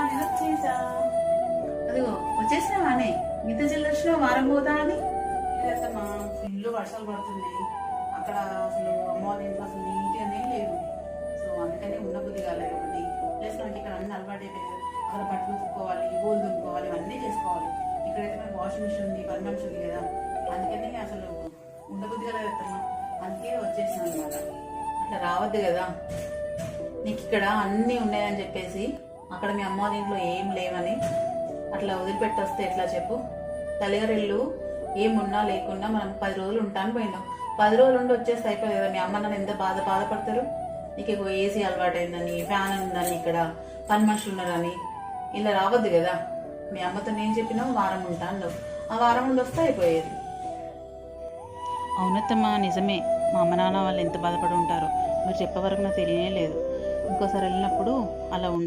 నేను వచ్చేసా. అదిగో వచ్చేసినావానే, గీత చెల్లొచ్చినా వారం పోతా అని. లేదమ్మా, ఇల్లు వర్షాలు పడుతున్నాయి. అక్కడ అసలు అమ్మ వాళ్ళ ఇంట్లో అసలు నీట్గానే లేదు. సో అందుకని ఉన్న బుద్ధి కాలేదు ఒకటి. ప్లస్ మనకి ఇక్కడ అన్ని అలవాటు అయిపోయాయి. అక్కడ బట్టలు దుక్కోవాలి, బోలు దుక్కోవాలి, ఇవన్నీ చేసుకోవాలి. ఇక్కడైతే మనకి వాషింగ్ మిషన్ ఉంది, పని మనిషి ఉంది కదా, అందుకని అసలు ఉండబుద్ధి కలగమ్మా. అందుకే వచ్చేసాను అనమాట. అట్లా రావద్దు కదా, నీకు ఇక్కడ అన్నీ ఉన్నాయని చెప్పేసి అక్కడ మీ అమ్మ వాళ్ళ ఇంట్లో ఏం లేవని అట్లా వదిలిపెట్టి వస్తే ఎట్లా చెప్పు. తల్లిగారిల్లు ఏమున్నా లేకున్నా మనం 10 రోజులు ఉంటాను పోయినాం. 10 రోజులు ఉండి వచ్చేస్తే అయిపోయి కదా. మీ అమ్మ నన్ను ఎంత బాధపడతారు. నీకు ఏసీ అలవాటు అయిందని, ఫ్యాన్ ఉందని, ఇక్కడ పని మనుషులు ఉన్నారని ఇలా రావద్దు కదా. మీ అమ్మతో నేను చెప్పినా వారం ఉంటాను, ఆ వారం ఉండి వస్తే అయిపోయేది. అవునత్తమ్మా, నిజమే. మా అమ్మ నాన్న వాళ్ళు ఎంత బాధపడి ఉంటారో మీరు చెప్పే వరకు నాకు తెలియనే లేదు. ఇంకోసారి వెళ్ళినప్పుడు అలా ఉండే